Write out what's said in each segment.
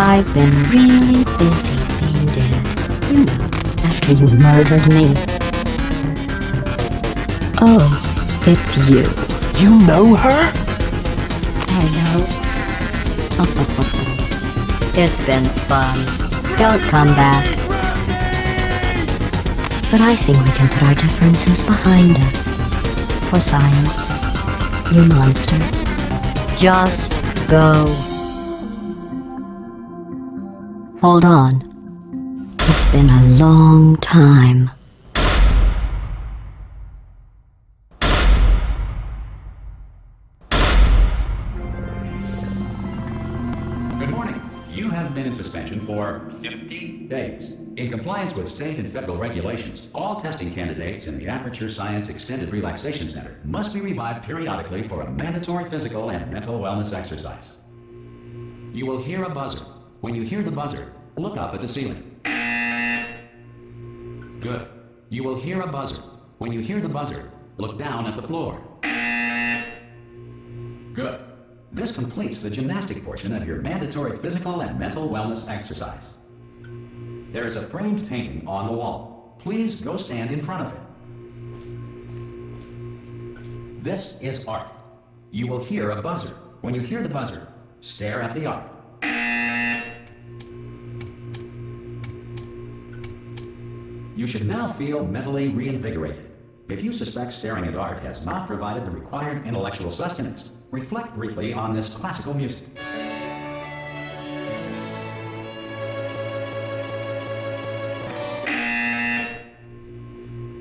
I've been really busy being dead, you know, after you murdered me. Oh, it's you. You know her? Hello. It's been fun. Don't come back. But I think we can put our differences behind us. For science, you monster. Just go. Hold on. It's been a long time. Good morning. You have been in suspension for 50 days. In compliance with state and federal regulations, all testing candidates in the Aperture Science Extended Relaxation Center must be revived periodically for a mandatory physical and mental wellness exercise. You will hear a buzzer. When you hear the buzzer, look up at the ceiling. Good. You will hear a buzzer. When you hear the buzzer, look down at the floor. Good. This completes the gymnastic portion of your mandatory physical and mental wellness exercise. There is a framed painting on the wall. Please go stand in front of it. This is art. You will hear a buzzer. When you hear the buzzer, stare at the art. You should now feel mentally reinvigorated. If you suspect staring at art has not provided the required intellectual sustenance, reflect briefly on this classical music.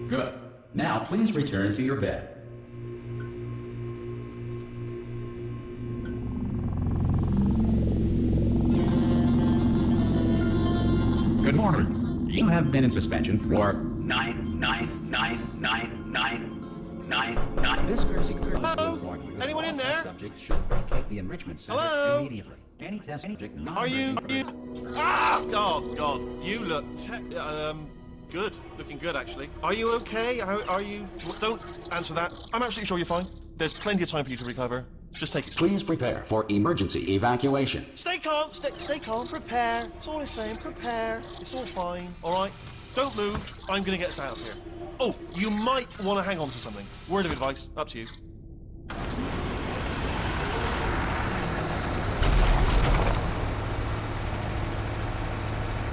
Good. Now please return to your bed. Good morning. You have been in suspension for 9999999. This courtesy will inform you. Anyone in there? Subjects should vacate the enrichment center Hello? immediately. Any test subject not. Are you? Ah! Oh God! You look good. Looking good, actually. Are you okay? Are you? Don't answer that. I'm absolutely sure you're fine. There's plenty of time for you to recover. Just take it slow. Please prepare for emergency evacuation. Stay calm. Stay calm. Prepare. That's all I'm saying. Prepare. It's all fine. All right. Don't move. I'm gonna get us out of here. Oh, you might want to hang on to something. Word of advice. Up to you.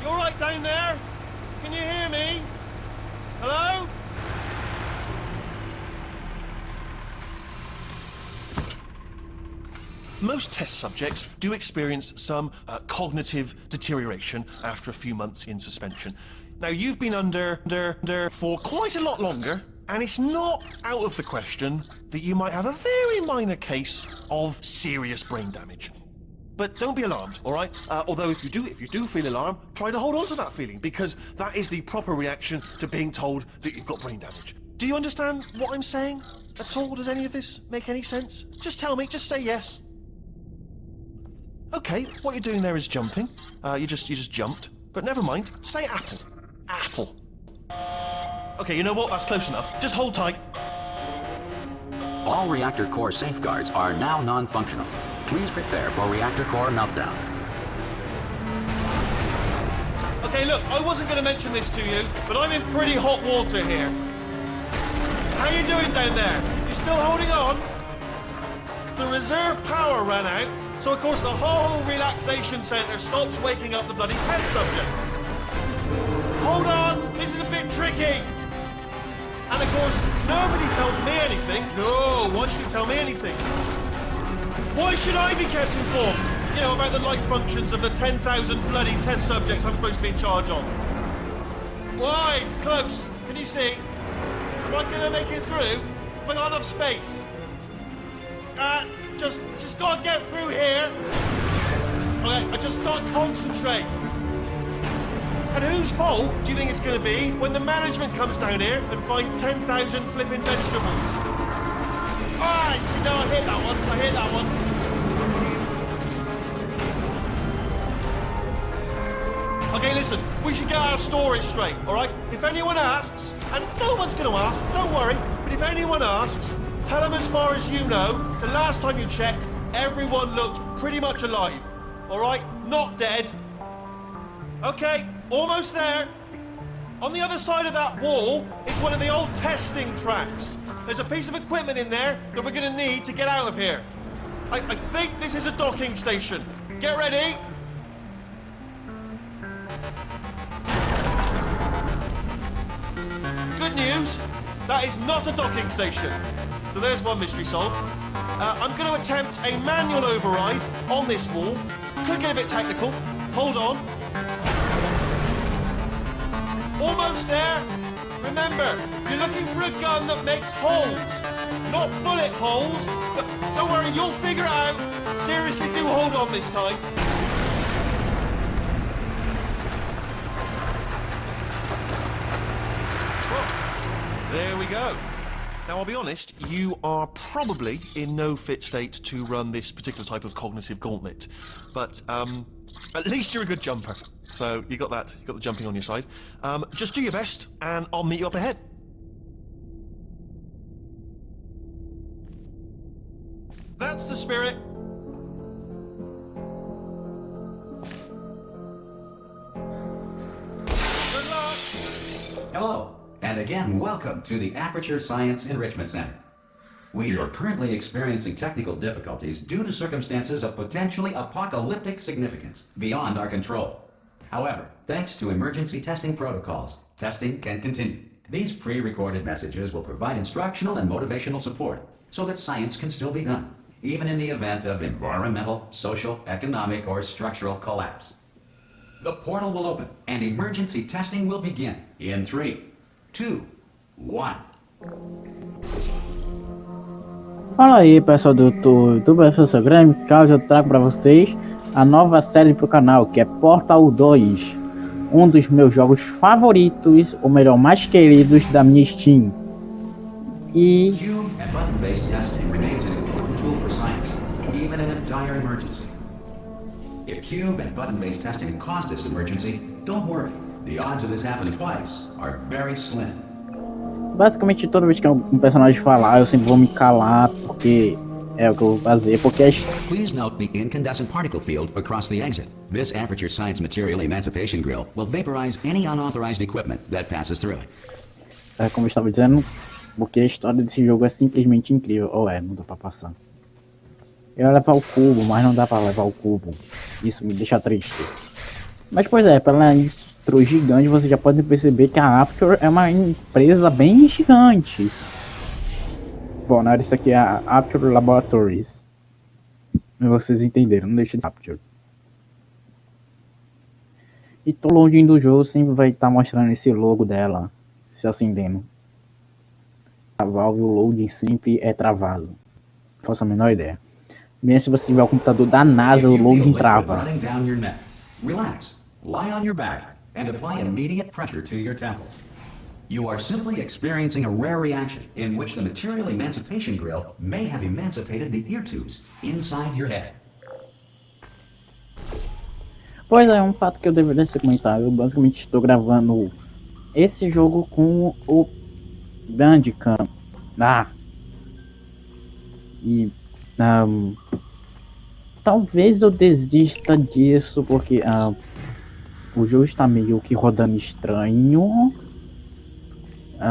You all right down there? Can you hear me? Hello? Most test subjects do experience some cognitive deterioration after a few months in suspension. Now, you've been under for quite a lot longer, and it's not out of the question that you might have a very minor case of serious brain damage. But don't be alarmed, all right? Although if you do feel alarmed, try to hold on to that feeling, because that is the proper reaction to being told that you've got brain damage. Do you understand what I'm saying at all? Does any of this make any sense? Just tell me, just say yes. Okay, what you're doing there is jumping. You just jumped. But never mind, say apple. Apple. Okay, you know what? That's close enough. Just hold tight. All reactor core safeguards are now non-functional. Please prepare for reactor core meltdown. Okay, look, I wasn't going to mention this to you, but I'm in pretty hot water here. How you doing down there? You still holding on? The reserve power ran out, so of course the whole relaxation centre stops waking up the bloody test subjects. Hold on, this is a bit tricky. And of course, nobody tells me anything. No, why should you tell me anything? Why should I be kept informed? You know, about the life functions of the 10,000 bloody test subjects I'm supposed to be in charge of. Why? It's close. Can you see? Am I gonna make it through? Have I got enough space? Just gotta get through here. Okay, I just gotta concentrate. And whose fault do you think it's gonna be when the management comes down here and finds 10,000 flipping vegetables? Alright, see, no, I hit that one. Okay, listen, we should get our story straight, alright? If anyone asks, and no one's gonna ask, don't worry, but if anyone asks, tell them as far as you know, the last time you checked, everyone looked pretty much alive. All right, not dead. Okay, almost there. On the other side of that wall is one of the old testing tracks. There's a piece of equipment in there that we're going to need to get out of here. I think this is a docking station. Get ready. Good news, that is not a docking station. So there's one mystery solved. I'm going to attempt a manual override on this wall. Could get a bit technical. Hold on. Almost there. Remember, you're looking for a gun that makes holes. Not bullet holes, but don't worry, you'll figure it out. Seriously, do hold on this time. Well, there we go. Now, I'll be honest, you are probably in no fit state to run this particular type of cognitive gauntlet. But, at least you're a good jumper. So, you got that. You got the jumping on your side. Just do your best, and I'll meet you up ahead. That's the spirit. Good luck. Hello, and again, welcome to the Aperture Science Enrichment Center. We are currently experiencing technical difficulties due to circumstances of potentially apocalyptic significance beyond our control. However, thanks to emergency testing protocols, testing can continue. These pre-recorded messages will provide instructional and motivational support so that science can still be done, even in the event of environmental, social, economic, or structural collapse. The portal will open and emergency testing will begin in 3, 2, 1. Fala aí pessoal do YouTube, eu sou o seu grande Carlos, eu trago para vocês a nova série pro canal, que é Portal 2, um dos meus jogos favoritos, ou melhor, mais queridos da minha Steam. E Cube and button-based testing remains an important tool for science, even in a dire emergency. If cube and button-based testing caused this emergency, don't worry. The odds of this happening twice are very slim. basicamente toda vez que um personagem falar, eu sempre vou me calar, porque é o que eu vou fazer, porque Please note the incandescent particle field across the exit. This Aperture Science Material Emancipation Grill will vaporize any unauthorized equipment that passes through it. como eu estava dizendo, porque a história desse jogo é simplesmente incrível. Não dá pra passar. Eu ia levar o cubo, mas não dá pra levar o cubo. Isso me deixa triste. Mas pois é, pela intro gigante, você já pode perceber que a Aperture é uma empresa bem gigante. Bom, na hora isso aqui é a Aperture Laboratories. Vocês entenderam, não deixa de Aperture. E todo loading do jogo sempre vai estar mostrando esse logo dela se acendendo. A valve, o loading sempre é travado. Não faço a menor ideia. Mesmo se você tiver o computador da NASA, o loading trava. Relax, lie on your back, and apply immediate pressure to your temples. You are simply experiencing a rare reaction in which the Material Emancipation Grill may have emancipated the ear tubes inside your head. Pois é, um fato que eu deveria ter comentado. Eu basicamente estou gravando esse jogo com o Bandicam. Talvez eu desista disso porque o jogo está meio que rodando estranho.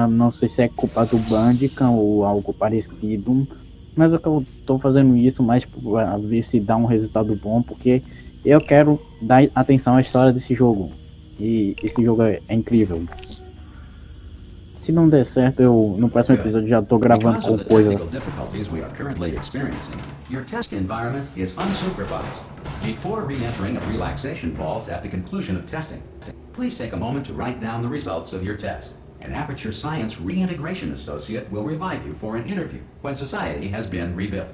Não sei se é culpa do Bandicam ou algo parecido, mas eu estou fazendo isso mais para ver se dá um resultado bom, porque eu quero dar atenção à história desse jogo. E esse jogo é incrível. Se não der certo, eu no próximo episódio já estou gravando com coisa. Your test environment is unsupervised. Before re-entering a relaxation vault at the conclusion of testing, please take a moment to write down the results of your test. An Aperture Science Reintegration Associate will revive you for an interview when society has been rebuilt.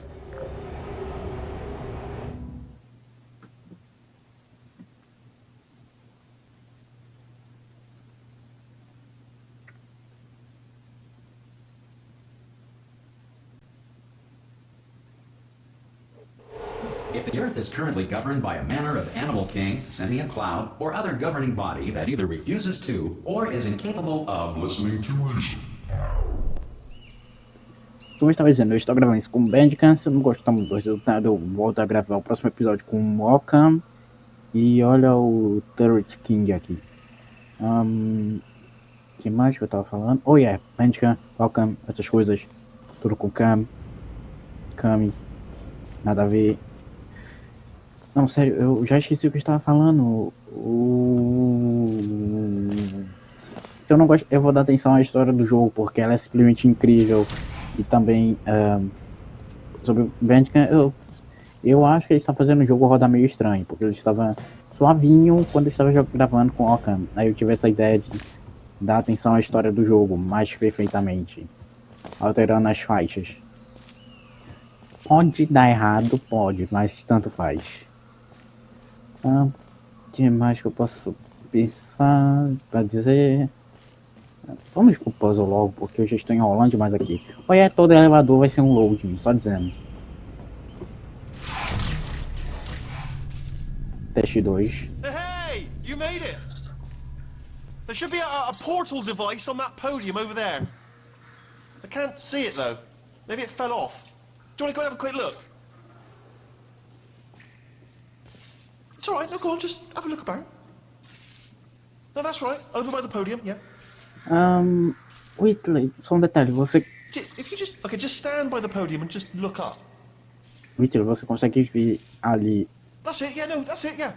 If the Earth is currently governed by a manner of animal king, sentient cloud, or other governing body that either refuses to or is incapable of listening to reason. Como eu estava dizendo, eu estou gravando isso com o Bandicam. Se eu não gostar muito do resultado, eu volto a gravar o próximo episódio com o Mocam. E olha o Turret King aqui. Que mais que eu tava falando? Oh yeah, Bandicam, Welcome, essas coisas. Tudo com Kami, nada a ver. Não, sério, eu já esqueci o que eu estava falando. Se eu não gosto, eu vou dar atenção à história do jogo, porque ela é simplesmente incrível. E também, sobre o Bandicam, eu acho que eles estão fazendo o jogo rodar meio estranho, porque ele estava suavinho quando eu estava gravando com o Ocam. Aí eu tive essa ideia de dar atenção à história do jogo mais perfeitamente, alterando as faixas. Pode dar errado, pode, mas tanto faz. O que mais que eu posso pensar pra dizer? Vamos pro puzzle logo, porque eu já estou enrolando demais aqui. Olha, todo elevador vai ser um loading, só dizendo. Teste 2. Hey, you made it! There should be a portal device on that podium over there. I can't see it though. Maybe it fell off. Do you want to go and have a quick look? It's alright, no, go on, just have a look about. No, that's right, over by the podium, yeah. Whitley, só um detalhe, você... If you just stand by the podium and just look up. Whitley, você consegue ver ali... That's it, yeah, no, that's it, yeah.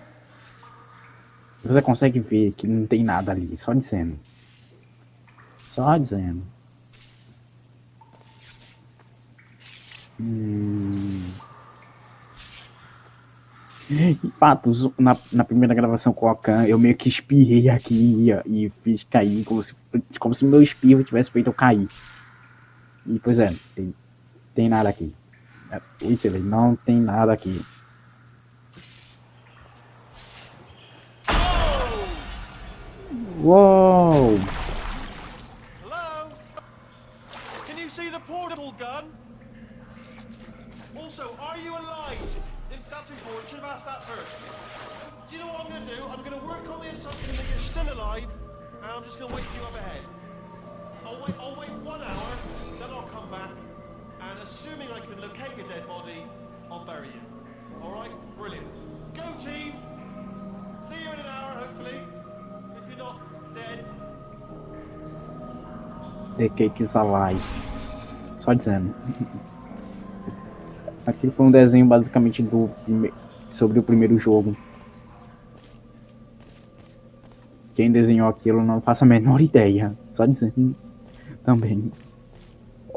Você consegue ver que não tem nada ali, só dizendo. Só dizendo. E patos, na primeira gravação com o Ocam, eu meio que espirrei aqui e fiz cair, como se meu espirro tivesse feito eu cair. E pois é, tem nada aqui. Whitley, não tem nada aqui. Whoa! Hello? Can you see the portable gun? Also, are you alive? That's important. Should have asked that first. Do you know what I'm going to do? I'm going to work on the assumption that you're still alive, and I'm just going to wait for you up ahead. I'll wait 1 hour, then I'll come back, and assuming I can locate your dead body, I'll bury you. All right? Brilliant. Go team! See you in an hour, hopefully. If you're not dead. The cake is alive. Só dizendo. Aquilo foi um desenho basicamente sobre o primeiro jogo. Quem desenhou aquilo não faço a menor ideia. Só dizendo também.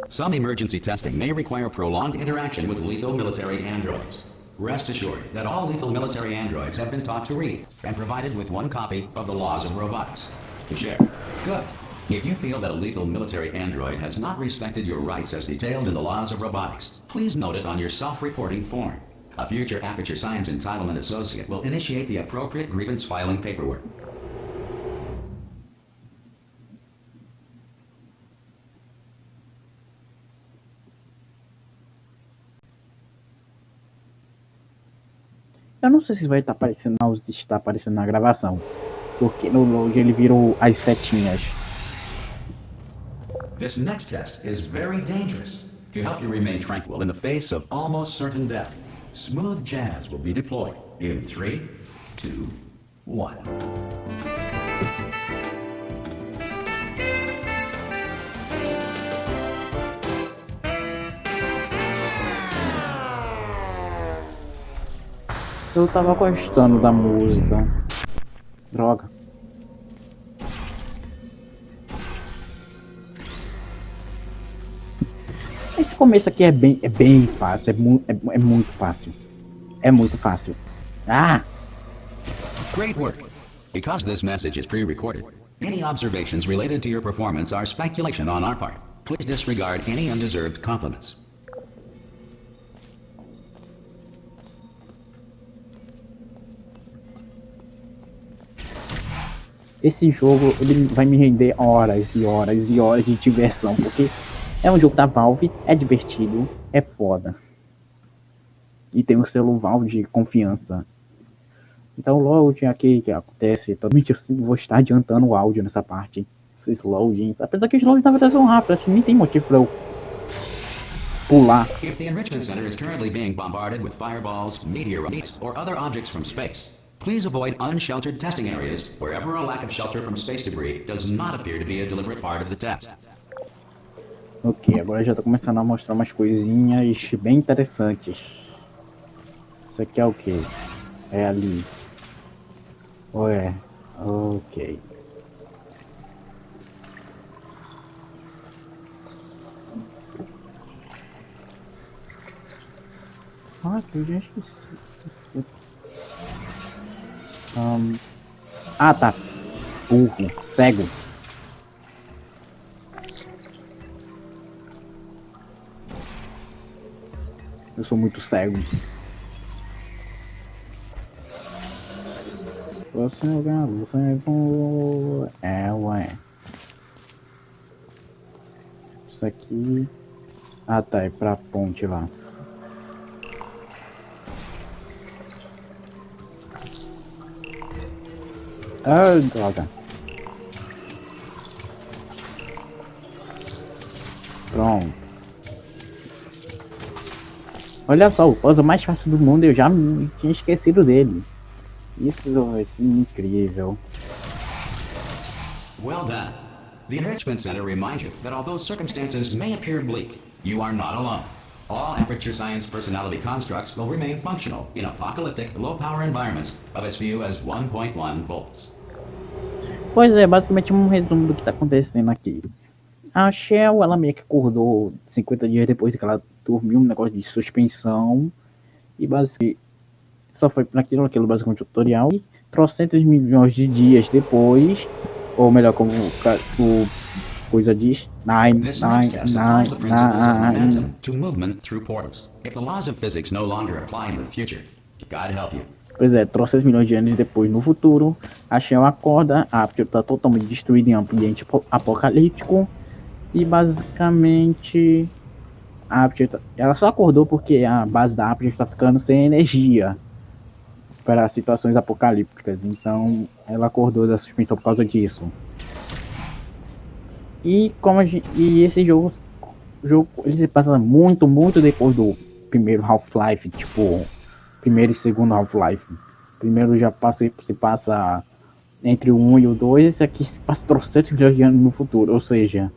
Some emergency testing may require prolonged interaction with lethal military androids. Rest assured that all lethal military androids have been taught to read and provided with 1 copy of the laws of robotics. To share. Good. If you feel that a lethal military android has not respected your rights as detailed in the laws of robotics, please note it on your self-reporting form. A future Aperture Science Entitlement Associate will initiate the appropriate grievance filing paperwork. Eu não sei se vai estar aparecendo, não, se está aparecendo na gravação, porque no load ele virou as setinhas. This next test is very dangerous. To help you remain tranquil in the face of almost certain death, smooth jazz will be deployed in 3, 2, 1. Eu tava gostando da música. Droga. Esse começo aqui é bem fácil, é muito fácil. É muito fácil. Ah! Great work. Because this message is pre-recorded, any observations related to your performance are speculation on our part. Please disregard any undeserved compliments. Esse jogo ele vai me render horas e horas e horas de diversão, porque é um jogo da Valve, é divertido, é foda. E tem um selo Valve de confiança. Então o loading aqui que acontece, totalmente eu vou estar adiantando o áudio nessa parte. Esses loadings, apesar que os loadings na verdade são rápidos, acho que nem tem motivo pra eu pular. If the Enrichment Center is currently being bombarded with fireballs, meteorites, or other objects from space, Please avoid unsheltered testing areas wherever a lack of shelter from space debris does not appear to be a deliberate part of the test. Ok, agora já tá começando a mostrar umas coisinhas bem interessantes. Isso aqui é o que? É ali. Ou é? Ok. Ah, que eu já esqueci. Ah, tá. Burro, cego. Eu sou muito cego. Você é o galo, cego. É, ué. Isso aqui. Ah, tá. É pra ponte lá. Ah, droga. Pronto. Olha só, o puzzle mais fácil do mundo, eu já me tinha esquecido dele. Isso vai ser incrível. Well done. The Enrichment Center reminds you that although circumstances may appear bleak, you are not alone. All Aperture Science personality constructs will remain functional in apocalyptic, low-power environments of as few as 1.1 volts. Pois é, basicamente um resumo do que tá acontecendo aqui. A Shell, ela meio que acordou 50 dias depois que ela dormiu, um negócio de suspensão. E basicamente só foi para aquilo basicamente o tutorial. E trocentos milhões de dias depois, ou melhor, como o coisa diz, This next test applies the principles of momentum to movement through portals. If the laws of physics no longer apply in the future, God help you. Pois é, trocentos milhões de anos depois, no futuro, a Shell acorda, a Apple está totalmente destruída em ambiente apocalíptico. E basicamente a Apple ela só acordou porque a base da Apple está ficando sem energia para situações apocalípticas. Então ela acordou da suspensão por causa disso. E como e esse jogo ele se passa muito depois do primeiro Half-Life, tipo primeiro e segundo Half-Life. Primeiro já se passa entre o 1 e o 2, esse aqui se passa 300 milhões de anos no futuro, ou seja,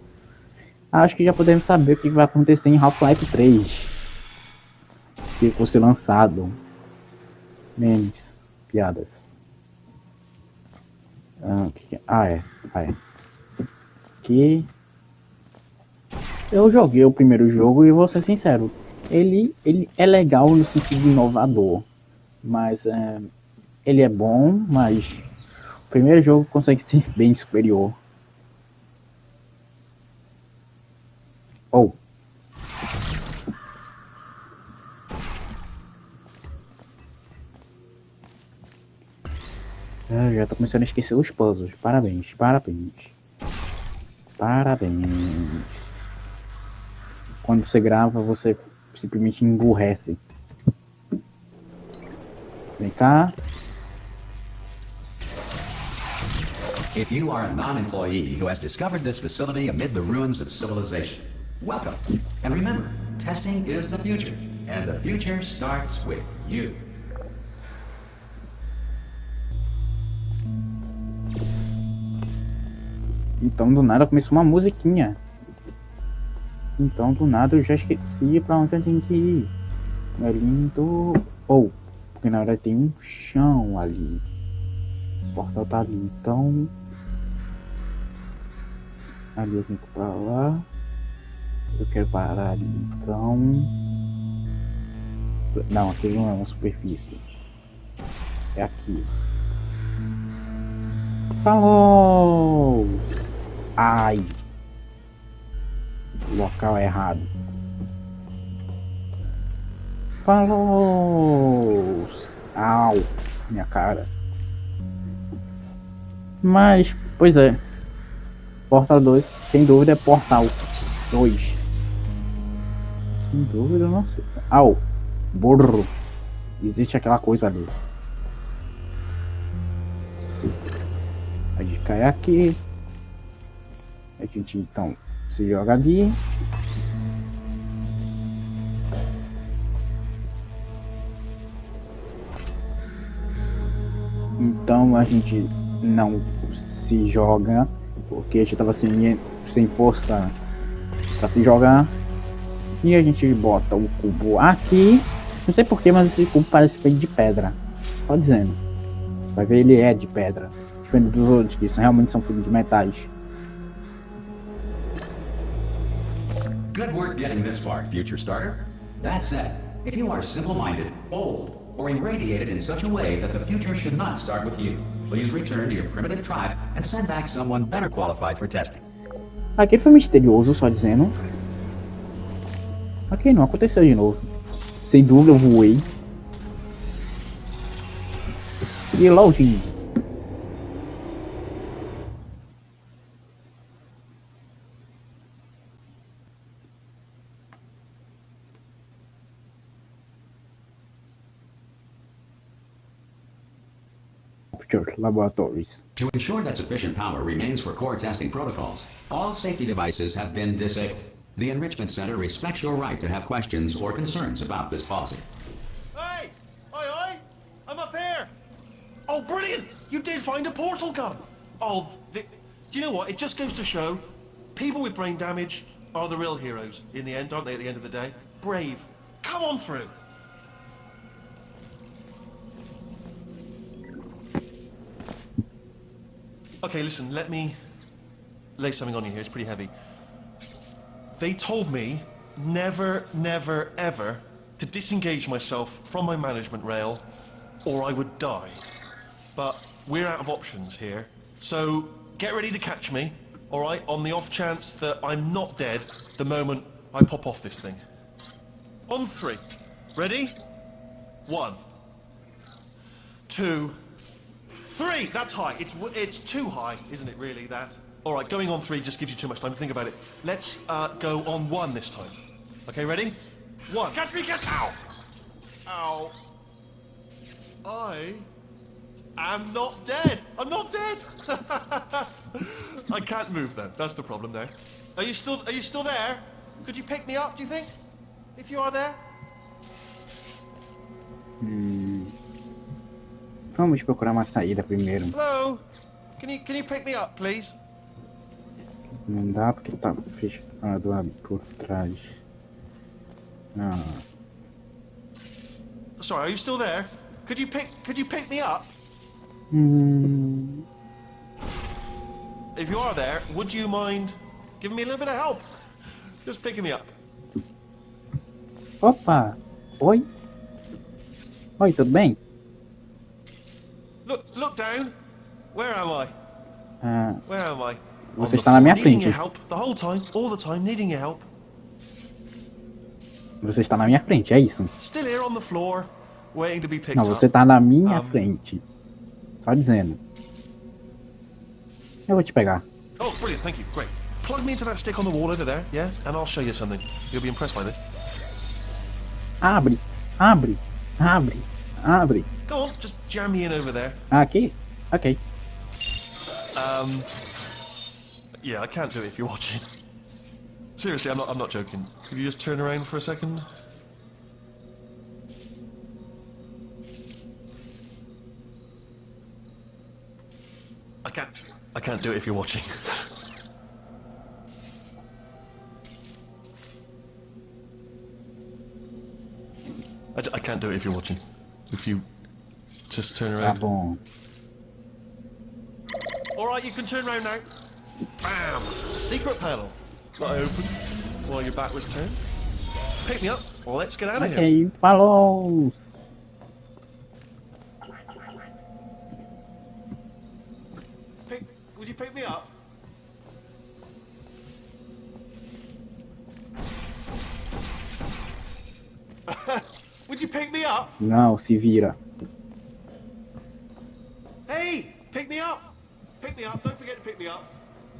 acho que já podemos saber o que vai acontecer em Half-Life 3, que fosse lançado. Memes, piadas. É. Que eu joguei o primeiro jogo e vou ser sincero, ele é legal no sentido inovador, mas ele é bom, mas o primeiro jogo consegue ser bem superior. Já tô começando a esquecer os puzzles. Parabéns. Quando você grava, você simplesmente emburrece. Vem cá. If you are a non-employee who has discovered this facility amid the ruins of civilization, welcome. And remember, testing is the future, and the future starts with you. Então do nada começou uma musiquinha. Então do nada eu já esqueci pra onde eu tenho que ir. É lindo. Porque na verdade tem um chão ali. O portal tá ali, então. Ali eu tenho que ir pra lá. Eu quero parar ali, então. Não, aqui não é uma superfície. É aqui. Falou! Ai! O local é errado. Falou! Au! Minha cara. Mas, pois é. Portal 2, sem dúvida é Portal 2. Sem dúvida, eu não sei. Au! Burro! Existe aquela coisa ali. A gente cai aqui. A gente então se joga ali. Então a gente não se joga, porque a gente tava sem força pra se jogar. E a gente bota o cubo aqui. Não sei porquê, mas esse cubo parece feito de pedra. Só dizendo. Vai ver, ele é de pedra. Diferente dos outros, que realmente são feitos de metais. Good work getting this far, future starter. That said, if you are simple-minded, old, or irradiated in such a way that the future should not start with you, please return to your primitive tribe and send back someone better qualified for testing. Aqui foi misterioso, só dizendo. Ok, não aconteceu de novo. Sem dúvida eu voei. E loading. Laboratories. To ensure that sufficient power remains for core testing protocols, all safety devices have been disabled. The Enrichment Center respects your right to have questions or concerns about this policy. Hey! Aye! I'm up here! Oh, brilliant! You did find a portal gun! Oh, do you know what? It just goes to show, people with brain damage are the real heroes in the end, aren't they, at the end of the day? Brave. Come on through! Okay, listen, let me lay something on you here. It's pretty heavy. They told me never, never, ever to disengage myself from my management rail or I would die. But we're out of options here. So get ready to catch me, all right, on the off chance that I'm not dead the moment I pop off this thing. On 3. Ready? 1, 2, 3! That's high. It's too high, isn't it, really, that? All right, going on 3 just gives you too much time to think about it. Let's go on 1 this time. Okay, ready? 1. Catch me, catch... Ow! Ow. I am not dead. I'm not dead. I can't move then. That's the problem now. Are you still there? Could you pick me up, do you think? If you are there? Vamos procurar uma saída primeiro. Hello? Can you pick me up, please? Não dá porque tá fechado lá por trás. Sorry, are you still there? Could you pick me up? If you are there, would you mind giving me a little bit of help? Just picking me up. Opa! Oi? Oi, tudo bem? Look down. Where am I? Where am I? Você está na minha needing frente. your help the whole time, all the time, needing your help. Você está na minha frente, é isso? Still here on the floor, waiting to be picked Não, up. você está na minha frente. Só dizendo. Eu vou te pegar. Oh, brilliant, thank you, great. Plug me into that stick on the wall over there, yeah? And I'll show you something. You'll be impressed by this. Abre, abre, abre, abre. Go on, just jam me in over there. Aqui? Ok. Yeah, I can't do it if you're watching. Seriously, I'm not joking. Could you just turn around for a second? I can't do it if you're watching. I can't do it if you're watching. If you just turn Tá around. bom. Alright, you can turn around now. Bam! Secret panel. That I opened while your back was turned. Pick me up. Well, let's get out of here. Ok, falou! Would you pick me up? Would you pick me up? Não, se vira. Hey! Pick me up! Pick me up, don't forget to pick me up.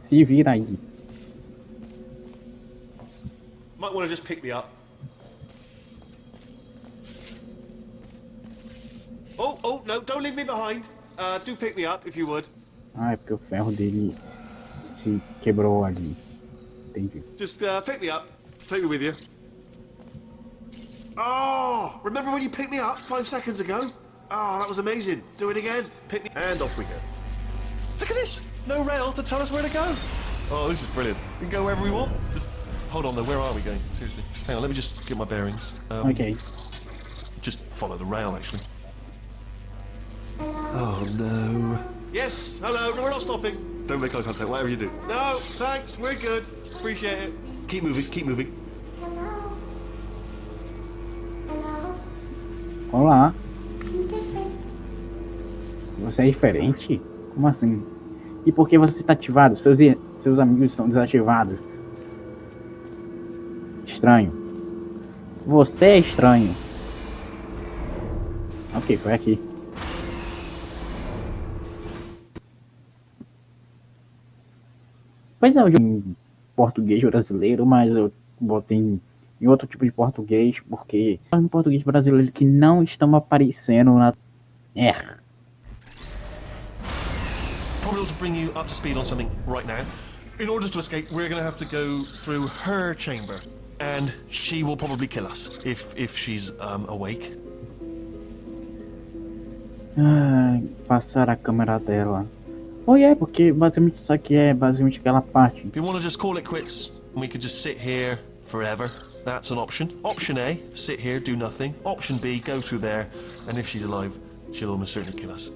Se vira aí. Might want to just pick me up. Oh, no, don't leave me behind. Do pick me up, if you would. Ah, é porque o ferro dele se quebrou ali. Entendi. Just pick me up. Take me with you. Oh! Remember when you picked me up 5 seconds ago? Ah, that was amazing. Do it again. Pick me. And off we go. Look at this. No rail to tell us where to go. Oh, this is brilliant. We can go wherever we want. Just hold on though. Where are we going? Seriously. Hang on. Let me just get my bearings. Ok. Just follow the rail, actually. Oh no. Yes. Hello. No, we're not stopping. Don't make eye contact. Whatever you do. No. Thanks. We're good. Appreciate it. Keep moving. Keep moving. Olá. Você é diferente? Como assim? E por que você está ativado? Seus amigos estão desativados. Estranho. Você é estranho. Ok, foi aqui. Pois é, eu jogo em português brasileiro, mas eu botei em outro tipo de português, porque no português brasileiro que não estão aparecendo na... Probably ought to bring you up to speed on something right now. In order to escape, we're going to have to go through her chamber, and she will probably kill us if she's awake. Passar a câmera dela. Porque basicamente isso aqui é basicamente aquela parte. If you want to just call it quits, and we could just sit here forever, that's an option. Option A, sit here, do nothing. Option B, go through there, and if she's alive, she'll almost certainly kill us.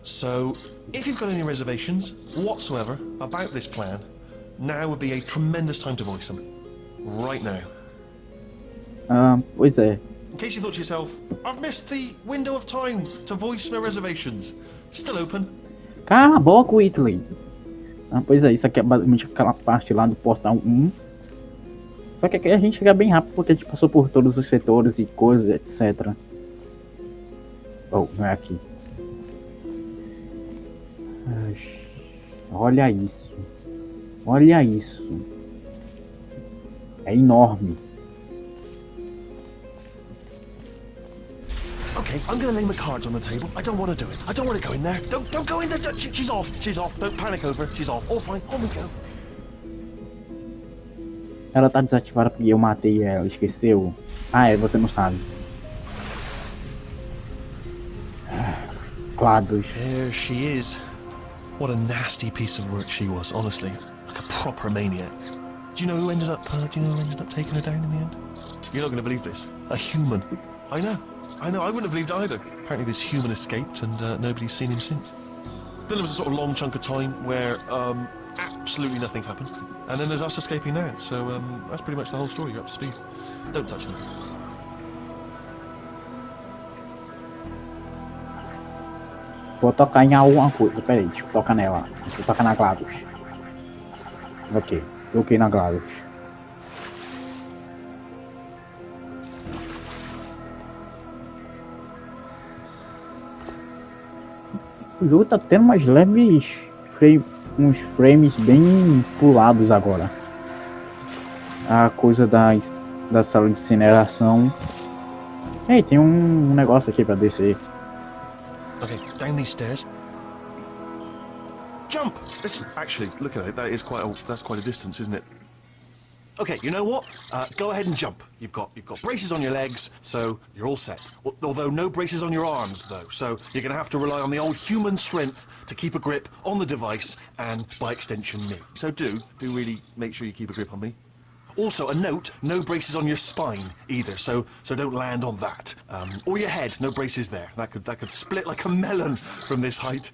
So, if you've got any reservations whatsoever about this plan, now would be a tremendous time to voice them. Right now. Pois é. In case you thought to yourself, I've missed the window of time to voice my reservations. Still open. Cala a boca, Whitley. Pois é, isso aqui é basicamente aquela parte lá do portal 1. Só que aqui a gente chega bem rápido porque a gente passou por todos os setores e coisas, etc. Oh, não é aqui. Olha isso. Olha isso. É enorme. Okay, I'm gonna lay my cards on the table. I don't want to do it. I don't want to go in there. Don't go in there. She's off. She's off. Don't panic over. She's off. All fine. On we go. Ela tá desativada porque eu matei ela. Esqueceu? Você não sabe. GLaDOS. There she is. What a nasty piece of work she was, honestly. Like a proper maniac. Do you know who ended up taking her down in the end? You're not going to believe this. A human. I know. I wouldn't have believed it either. Apparently this human escaped and nobody's seen him since. Then there was a sort of long chunk of time where absolutely nothing happened. And then there's us escaping now. So that's pretty much the whole story. You're up to speed. Don't touch me. Vou tocar em alguma coisa. Peraí, deixa eu tocar nela. Deixa eu tocar na GLaDOS. Ok, toquei na GLaDOS. O jogo tá tendo umas leves uns frames bem pulados agora. A coisa da sala de incineração. Ei, tem um negócio aqui pra descer. Okay, down these stairs. Jump! Listen, actually, look at it. That's quite a distance, isn't it? Okay, you know what? Go ahead and jump. You've got braces on your legs, so you're all set. Although no braces on your arms, though. So you're going to have to rely on the old human strength to keep a grip on the device and, by extension, me. So do really make sure you keep a grip on me. Also, a note: no braces on your spine either. So don't land on that. Or your head. No braces there. That could split like a melon from this height.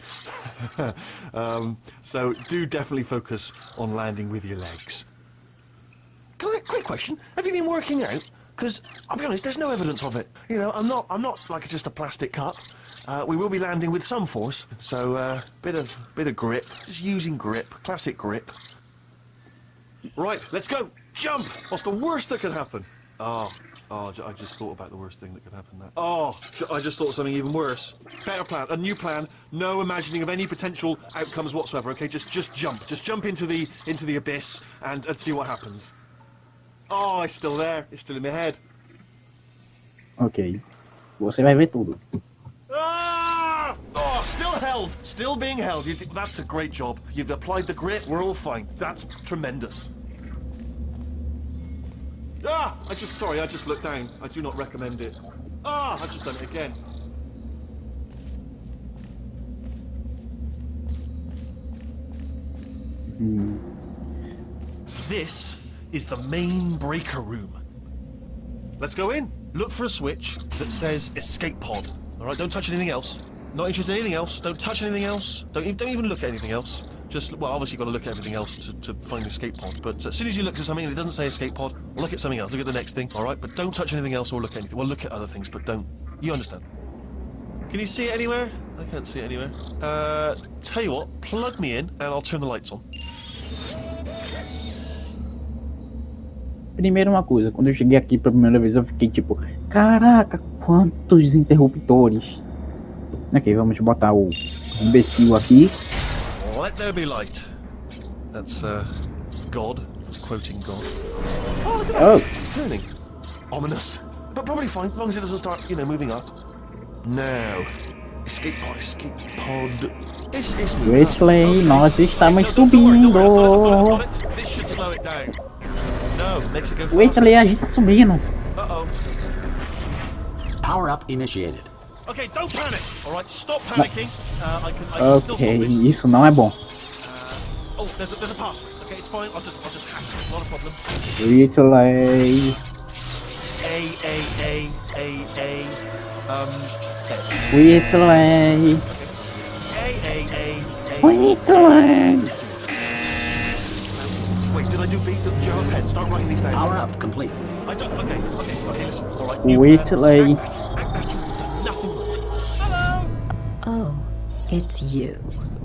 So do definitely focus on landing with your legs. Quick question: have you been working out? Because I'll be honest, there's no evidence of it. You know, I'm not like just a plastic cup. We will be landing with some force, so bit of grip. Just using grip, classic grip. Right, let's go. Jump! What's the worst that could happen? Oh, I just thought about the worst thing that could happen. I just thought of something even worse. Better plan, a new plan. No imagining of any potential outcomes whatsoever. Okay, just jump. Just jump into the abyss and see what happens. Oh, it's still there. It's still in my head. Ok. Você vai ver tudo. Ah! Oh, still held. Still being held. That's a great job. You've applied the grit. We're all fine. That's tremendous. I just looked down. I do not recommend it. I just done it again. This is the main breaker room. Let's go in. Look for a switch that says escape pod. All right, don't touch anything else. Not interested in anything else. Don't touch anything else. Don't even look at anything else. Just, well, obviously you've got to look at everything else to find the escape pod. But as soon as you look at something and it doesn't say escape pod, well, look at something else. Look at the next thing, all right? But don't touch anything else or look at anything. Well, look at other things, but don't. You understand? Can you see it anywhere? I can't see it anywhere. Tell you what, plug me in and I'll turn the lights on. Primeiro uma coisa, quando eu cheguei aqui pela primeira vez eu fiquei tipo, caraca, quantos interruptores. Ok, vamos botar o imbecil aqui. Let there be light. That's, God. It's quoting God. Oh. It's turning. Ominous. But probably fine, as long as it doesn't start, moving up. Now. Escape pod, escape pod. It's moving Wesley, up. nós estamos Don't worry, subindo. got it. This should slow it down. No, makes it go faster. Wesley, a gente tá subindo. Uh-oh. Power up initiated. Okay, don't panic. All right, stop panicking. I can still stop Ok, this. isso não é bom. Oh, there's a password. Okay, it's fine. I'll just hack it. Not a problem. Wesley. Wesley. Wesley. Wait, did I do B? Did you have a pen? Start writing these down. Power up complete. I don't. Okay, listen. All right. Wesley. Nothing. Hello. Oh, it's you.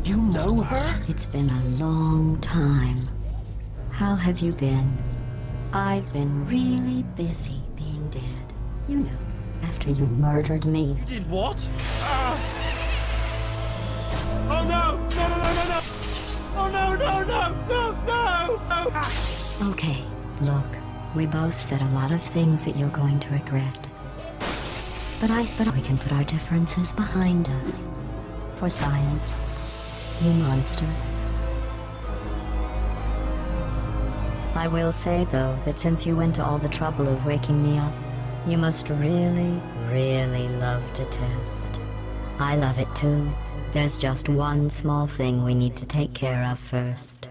You know her? It's been a long time. How have you been? I've been really busy being dead. You know, after you murdered me. You did what? Oh no! No! Oh no! Okay, look, we both said a lot of things that you're going to regret. But I thought we can put our differences behind us. For science, you monster. I will say, though, that since you went to all the trouble of waking me up, you must really, really love to test. I love it too. There's just one small thing we need to take care of first.